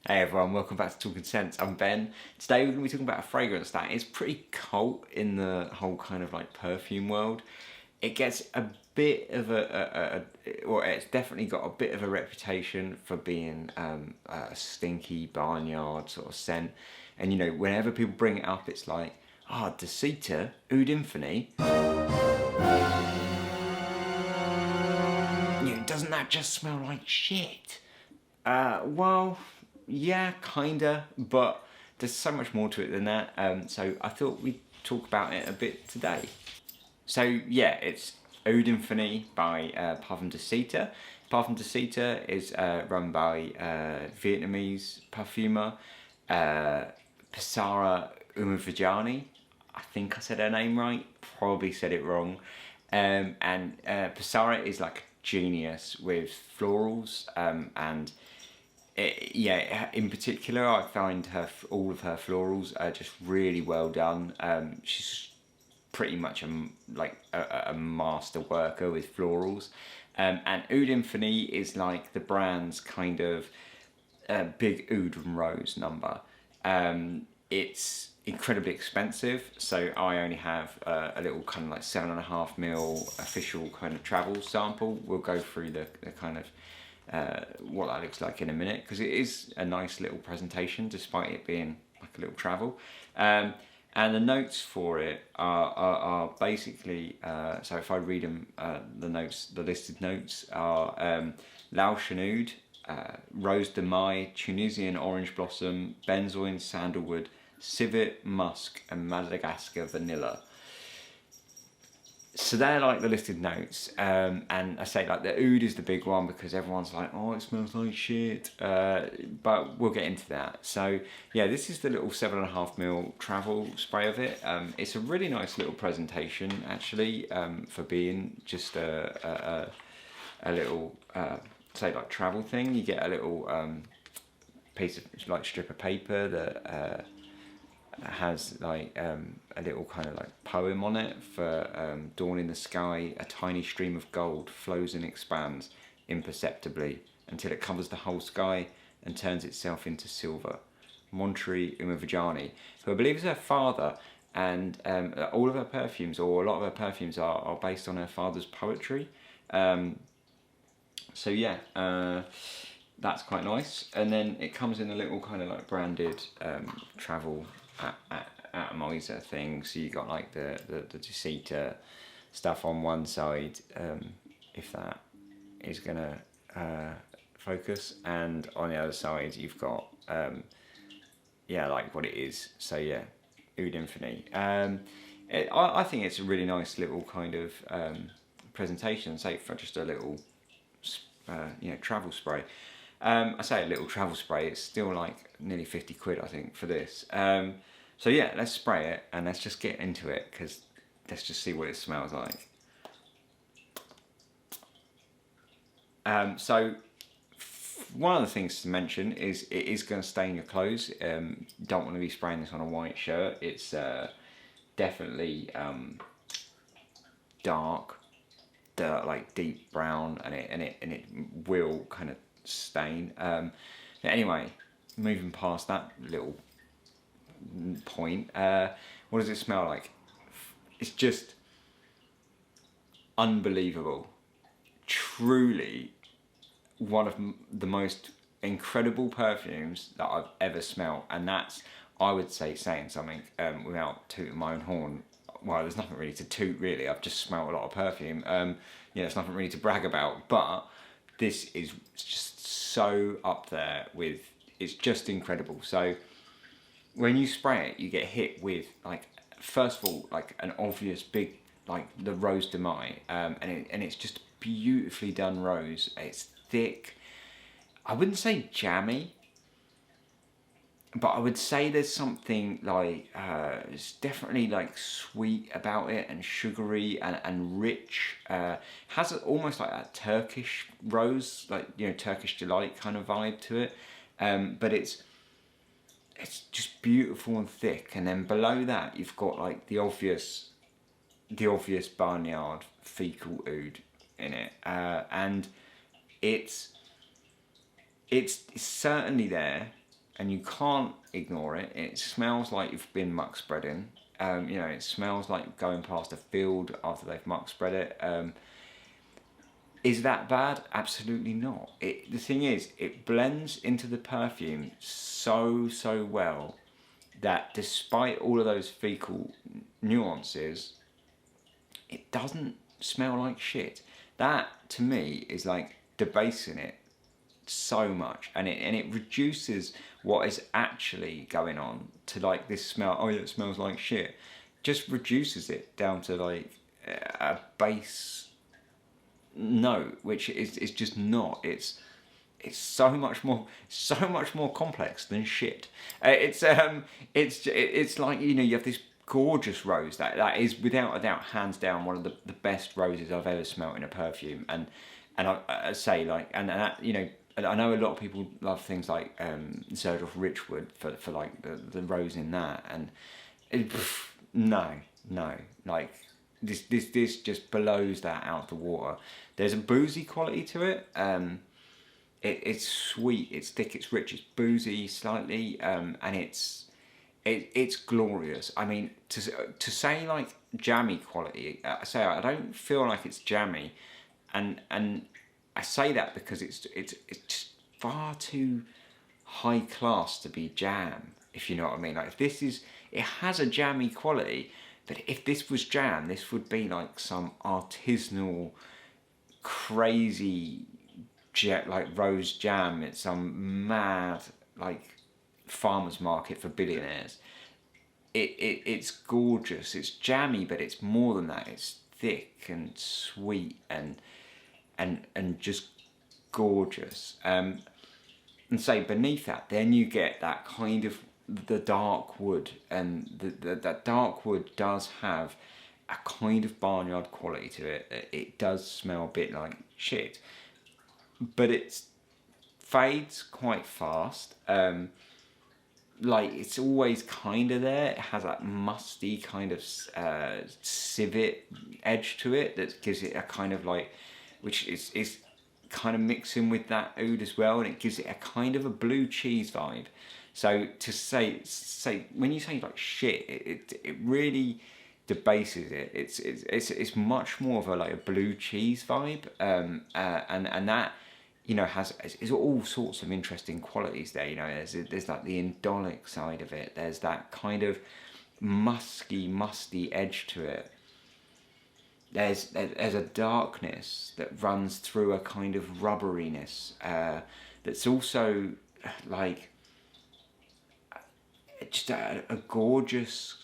Hey everyone, welcome back to Talking Sense. I'm Ben. Today we're going to be talking about a fragrance that is pretty cult in the whole kind of like perfume world. It gets a bit of or it's definitely got a bit of a reputation for being a stinky barnyard sort of scent. And you know, whenever people bring it up, it's like, Dusita, Oud Infini. You know, doesn't that just smell like shit? Well, yeah, kinda, but there's so much more to it than that. So I thought we'd talk about it a bit today. So yeah, it's Oud Infini by Parfums Dusita. Parfums Dusita is run by Vietnamese perfumer Pasara Umavajani. I think I said her name right, probably said it wrong. And Pasara is like a genius with florals and in particular, I find all of her florals are just really well done. She's pretty much a master worker with florals, and Oud Infini is like the brand's kind of big oud and rose number. It's incredibly expensive, so I only have a little kind of like 7.5 ml official kind of travel sample. We'll go through the kind of what that looks like in a minute, because it is a nice little presentation despite it being like a little travel. And the notes for it are basically, so if I read them, the listed notes are Laotian oud, Rose de Mai, Tunisian orange blossom, benzoin, sandalwood, civet, musk, and Madagascar vanilla. So they're like the listed notes, and I say like the oud is the big one because everyone's like, oh, it smells like shit, but we'll get into that. So yeah, this is the little 7.5 ml travel spray of it. It's a really nice little presentation actually, for being just a little say like travel thing. You get a little piece of like strip of paper that has like a little kind of like poem on it for dawn in the sky. A tiny stream of gold flows and expands imperceptibly until it covers the whole sky and turns itself into silver. Monterey Umavajani, who I believe is her father, and all of her perfumes, or a lot of her perfumes, are based on her father's poetry. So yeah, that's quite nice. And then it comes in a little kind of like branded travel atomizer thing. So you got like the Dusita stuff on one side, if that is gonna focus, and on the other side you've got like what it is. So yeah, Ood Infini. I think it's a really nice little kind of presentation, say for just a little travel spray. I say a little travel spray, it's still like nearly 50 quid I think for this. So yeah, let's spray it and let's just get into it, because let's just see what it smells like. So one of the things to mention is it is going to stain your clothes. Don't want to be spraying this on a white shirt. It's definitely dark, like deep brown, and it will kind of stain. Anyway, moving past that little point, what does it smell like? It's just unbelievable. Truly one of the most incredible perfumes that I've ever smelled, and that's, I would say, saying something without tooting my own horn. Well, there's nothing really to toot really, I've just smelled a lot of perfume. There's nothing really to brag about, but this is just so up there with, it's just incredible. So when you spray it, you get hit with, like, first of all, like an obvious big, like the Rose de Mai, and it's just beautifully done rose. It's thick. I wouldn't say jammy, but I would say there's something like, it's definitely like sweet about it, and sugary and rich. Has almost like that Turkish rose, like, you know, Turkish delight kind of vibe to it. But it's just beautiful and thick. And then below that, you've got like the obvious Barnyard Fecal oud in it, and it's certainly there. and you can't ignore it. It smells like you've been muck spreading. You know, it smells like going past a field after they've muck spread it. Is that bad? Absolutely not. The thing is, it blends into the perfume so well that despite all of those fecal nuances, it doesn't smell like shit. That to me is like debasing it so much, and it reduces what is actually going on to like this smell. Oh yeah, it smells like shit. Just reduces it down to like a base note, which is just not. It's so much more complex than shit. It's like, you know, you have this gorgeous rose that is without a doubt hands down one of the best roses I've ever smelt in a perfume, and I say like and that, you know, I know a lot of people love things like Zerdorf Richwood for like the rose in that, and no, like this just blows that out of the water. There's a boozy quality to it. It's sweet, it's thick, it's rich, it's boozy slightly, and it's glorious. I mean, to say like jammy quality, I don't feel like it's jammy, and I say that because it's just far too high class to be jam, if you know what I mean. Like it has a jammy quality, but if this was jam, this would be like some artisanal, crazy like rose jam at some mad like farmer's market for billionaires. It's gorgeous. It's jammy, but it's more than that. It's thick and sweet and just gorgeous. And say beneath that, then you get that kind of the dark wood, and that dark wood does have a kind of barnyard quality to it. It does smell a bit like shit, but it fades quite fast. Like it's always kind of there. It has that musty kind of civet edge to it that gives it a kind of like, which is kind of mixing with that oud as well, and it gives it a kind of a blue cheese vibe. So to say when you say like shit, it really debases it. It's much more of a like a blue cheese vibe, and that, you know, is all sorts of interesting qualities there. You know, there's like the indolic side of it. There's that kind of musty edge to it. There's a darkness that runs through a kind of rubberiness that's also like just a gorgeous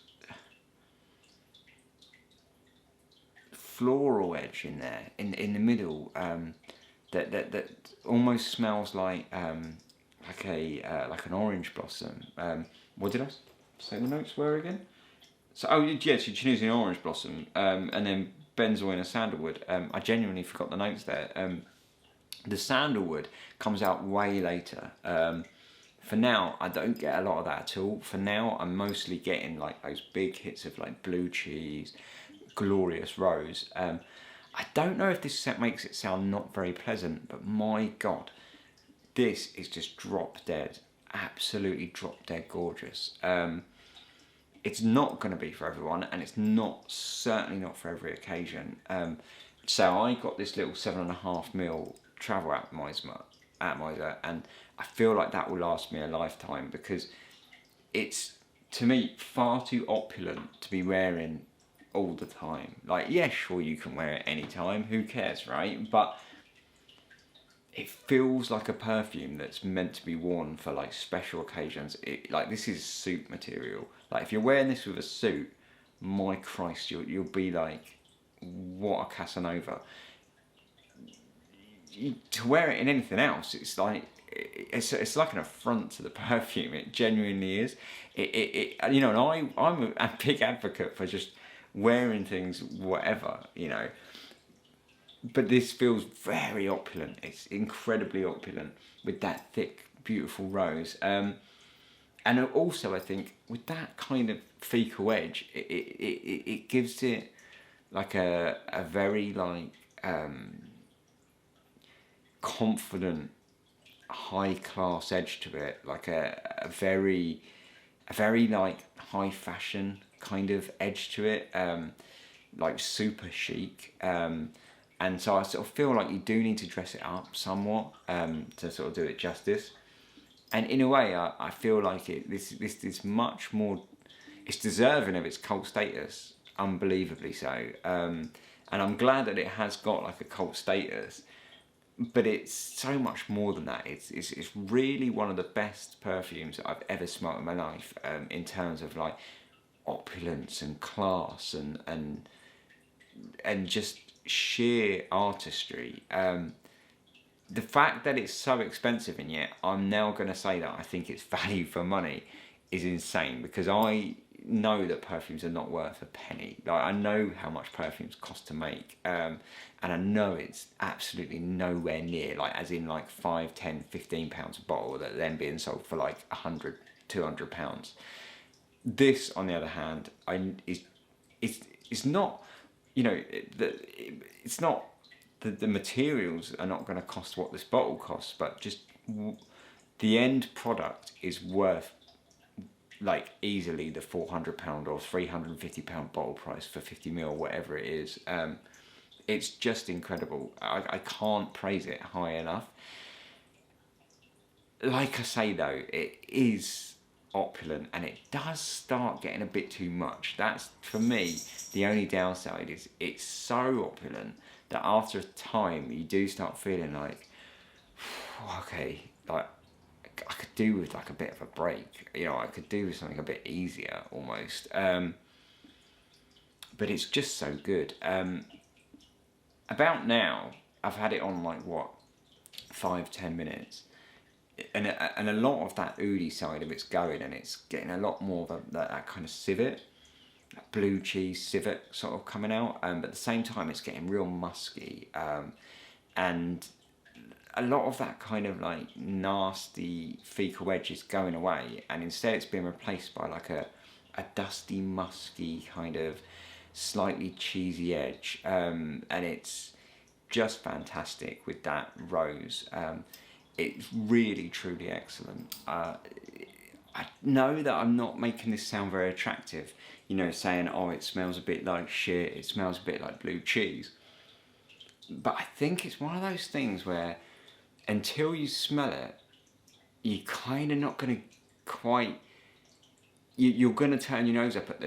floral edge in there in the middle, that almost smells like an orange blossom. What did I say the notes were again? So yes, you're choosing orange blossom, and then benzoin and sandalwood. I genuinely forgot the notes there. The sandalwood comes out way later. For now, I don't get a lot of that at all. For now, I'm mostly getting like those big hits of like blue cheese, glorious rose. I don't know if this makes it sound not very pleasant, but my God, this is just drop dead, absolutely drop dead gorgeous. It's not going to be for everyone, and it's certainly not for every occasion. So I got this little 7.5ml travel atomizer, and I feel like that will last me a lifetime, because it's, to me, far too opulent to be wearing all the time. Like, yeah, sure, you can wear it anytime, who cares, right? But it feels like a perfume that's meant to be worn for like special occasions. Like, this is suit material. Like, if you're wearing this with a suit, my Christ, you'll be like, what a Casanova. To wear it in anything else, it's like it's like an affront to the perfume. It genuinely is. You know, and I'm a big advocate for just wearing things whatever, you know. But this feels very opulent. It's incredibly opulent with that thick, beautiful rose. And also, I think with that kind of fecal edge, it gives it like a very like confident, high class edge to it, like a very like high fashion kind of edge to it, like super chic. And so I sort of feel like you do need to dress it up somewhat to sort of do it justice. And in a way, I feel like this is much more, it's deserving of its cult status, unbelievably so. And I'm glad that it has got like a cult status, but it's so much more than that. It's really one of the best perfumes that I've ever smelled in my life, in terms of like opulence and class and just sheer artistry. The fact that it's so expensive, and yet I'm now going to say that I think it's value for money, is insane, because I know that perfumes are not worth a penny. Like, I know how much perfumes cost to make, and I know it's absolutely nowhere near, like, as in like 5, 10, 15 pounds a bottle that are then being sold for like 100, 200 pounds. This, on the other hand, is not, you know, it's not, the materials are not going to cost what this bottle costs, but just the end product is worth like easily the £400 or £350 bottle price for 50ml, whatever it is. It's just incredible. I can't praise it high enough. Like I say though, it is opulent and it does start getting a bit too much. That's, for me, the only downside is it's so opulent that after a time you do start feeling like, okay, like I could do with like a bit of a break, you know, I could do with something a bit easier almost. But it's just so good. About now, I've had it on like what, 5-10 minutes, and a lot of that oody side of it's going, and it's getting a lot more of that kind of civet, blue cheese civet sort of coming out, but at the same time it's getting real musky, and a lot of that kind of like nasty fecal edge is going away, and instead it's being replaced by like a dusty, musky kind of slightly cheesy edge, and it's just fantastic with that rose. It's really truly excellent. I know that I'm not making this sound very attractive, you know, saying, oh, it smells a bit like shit, it smells a bit like blue cheese, but I think it's one of those things where until you smell it, you're kind of not going to quite, you're going to turn your nose up at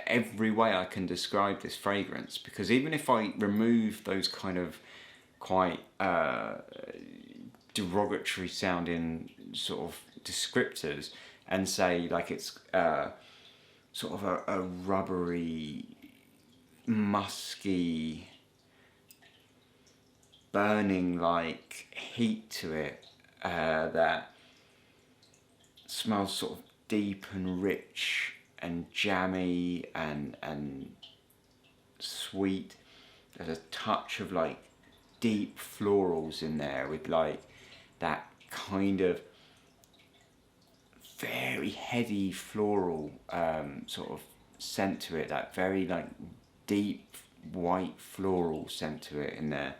every way I can describe this fragrance, because even if I remove those kind of quite derogatory sounding sort of descriptors and say like it's sort of a rubbery, musky, burning like heat to it, that smells sort of deep and rich and jammy and sweet. There's a touch of like deep florals in there with like that kind of very heady floral sort of scent to it, that very like deep white floral scent to it in there.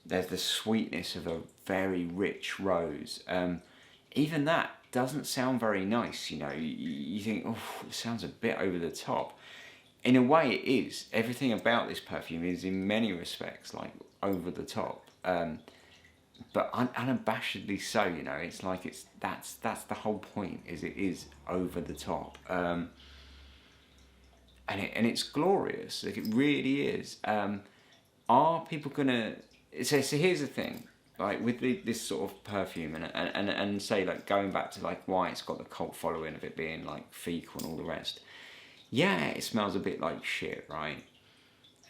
There's the sweetness of a very rich rose. Even that doesn't sound very nice, you know. You think, oh, it sounds a bit over the top. In a way it is. Everything about this perfume is in many respects like over the top. But unabashedly so, you know. It's like that's the whole point, is it is over the top. And it's glorious. Like, it really is. Are people gonna... So here's the thing, like with this sort of perfume and say like going back to like why it's got the cult following of it being like fecal and all the rest. Yeah, it smells a bit like shit, right?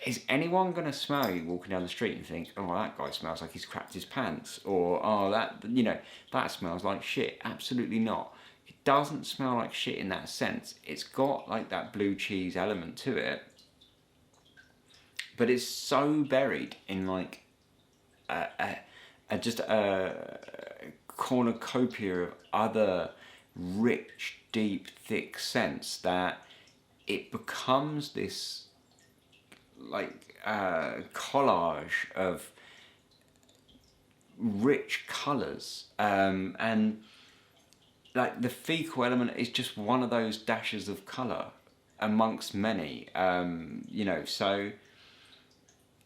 Is anyone gonna smell you walking down the street and think, oh, that guy smells like he's crapped his pants, or oh, that, you know, that smells like shit? Absolutely not. It doesn't smell like shit in that sense. It's got like that blue cheese element to it, but it's so buried in like just a cornucopia of other rich, deep, thick scents that it becomes this like collage of rich colours, and like the fecal element is just one of those dashes of colour amongst many, you know, so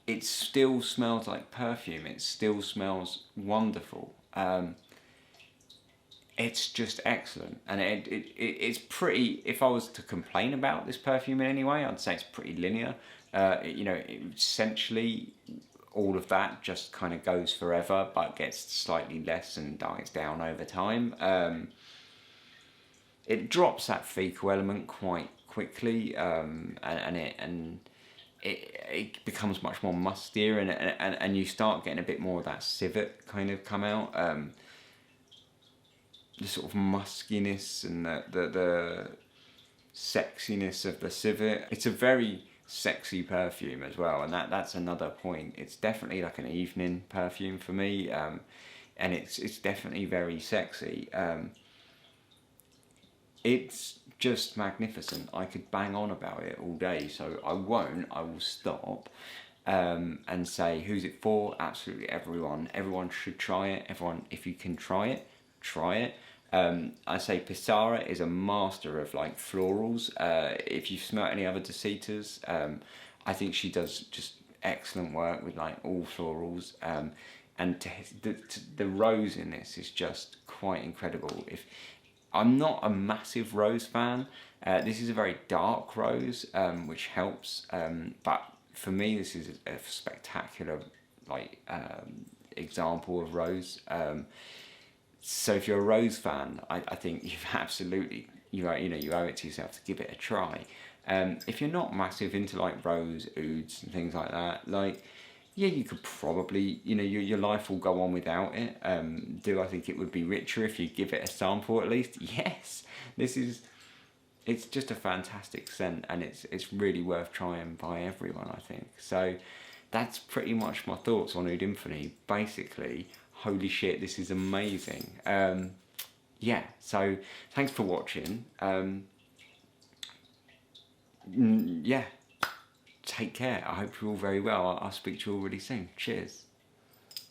it still smells like perfume, it still smells wonderful. It's just excellent, and it's pretty, if I was to complain about this perfume in any way, I'd say it's pretty linear. You know, essentially all of that just kind of goes forever, but gets slightly less and dies down over time. It drops that fecal element quite quickly, and it becomes much more mustier, and you start getting a bit more of that civet kind of come out. The sort of muskiness and the sexiness of the civet. It's a very sexy perfume as well, and that's another point. It's definitely like an evening perfume for me, and it's definitely very sexy. It's just magnificent. I could bang on about it all day, so I won't. I will stop and say, who's it for? Absolutely everyone. Everyone should try it. Everyone, if you can try it, try it. I say Pissarra is a master of like florals. If you've smelt any other Dusitas, I think she does just excellent work with like all florals. And the rose in this is just quite incredible. If I'm not a massive rose fan, this is a very dark rose, which helps. But for me, this is a spectacular like example of rose. So if you're a rose fan, I think you've absolutely, you owe it to yourself to give it a try. If you're not massive into like rose, ouds and things like that, like, yeah, you could probably, your life will go on without it. Do I think it would be richer if you give it a sample at least? Yes. It's just a fantastic scent, and it's really worth trying by everyone, I think. So that's pretty much my thoughts on Oud Infini. Basically, holy shit, this is amazing. Yeah, so thanks for watching. Yeah, take care. I hope you're all very well. I'll speak to you all really soon. Cheers.